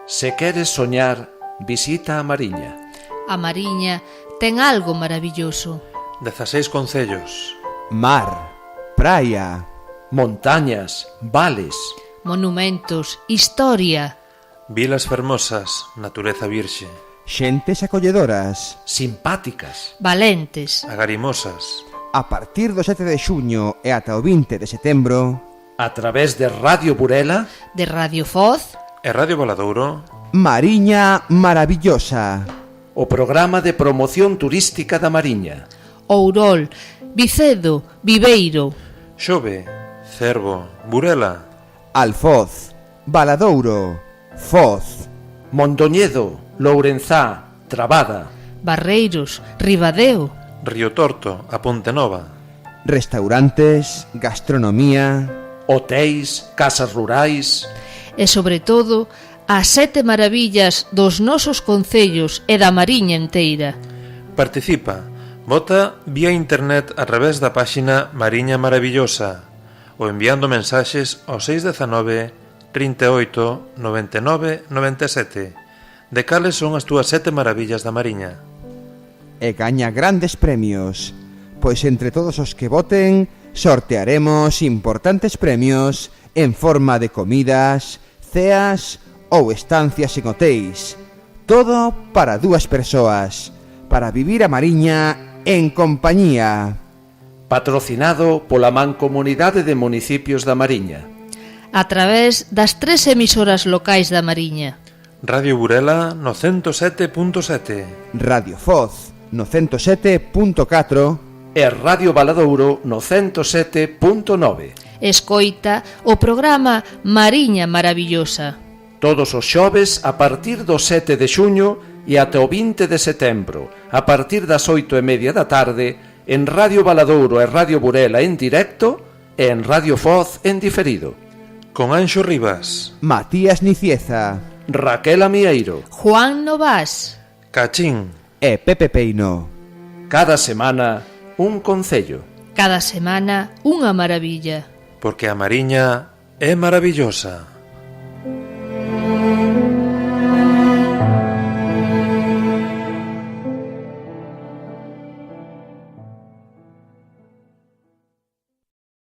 Se queres soñar, visita a Mariña. A Mariña ten algo maravilloso. 16 concellos. Mar, praia, Montañas, vales, Monumentos, historia. Vilas fermosas, natureza virxe. xentes acolledoras. simpáticas, Valentes. Agarimosas. A partir do 7 de xuño e ata o 20 de setembro, a través de Radio Burela, De Radio Foz. E Radio Valadouro. Mariña Maravillosa. o programa de promoción turística da Mariña. Ourol, Vicedo, Viveiro. Xove, Cervo, Burela. Alfoz, Valadouro, Foz, Mondoñedo, Lourenzá, Trabada, Barreiros, Ribadeo. Río Torto, a Ponte Nova. restaurantes, gastronomía, hotéis, casas rurais, E, sobre todo, as 7 maravillas dos nosos concellos e da Mariña enteira. Participa. Vota vía internet a través da páxina Mariña Maravillosa ou enviando mensaxes ao 619 38 99 97 de cales son as túas 7 maravillas da Mariña. e gaña grandes premios, pois entre todos os que voten sortearemos importantes premios en forma de comidas, ceas ou estancias en hotéis. Todo para 2 persoas, para vivir a Mariña en compañía. patrocinado pola Mancomunidade de Municipios da Mariña. A través das 3 emisoras locais da Mariña. Radio Burela no 107.7. Radio Foz no 107.4, E Radio Valadouro no 107.9. Escoita o programa Mariña Maravillosa. Todos os xoves a partir do 7 de xuño e ata o 20 de setembro, a partir das 8:30 da tarde, en Radio Valadouro e Radio Burela en directo e en Radio Foz en diferido. Con Anxo Rivas, Matías Nicieza Raquel Amieiro, Juan Novás. Cachín. e Pepe Peino. cada semana un concello. Cada semana unha maravilla. Porque a Mariña é maravillosa.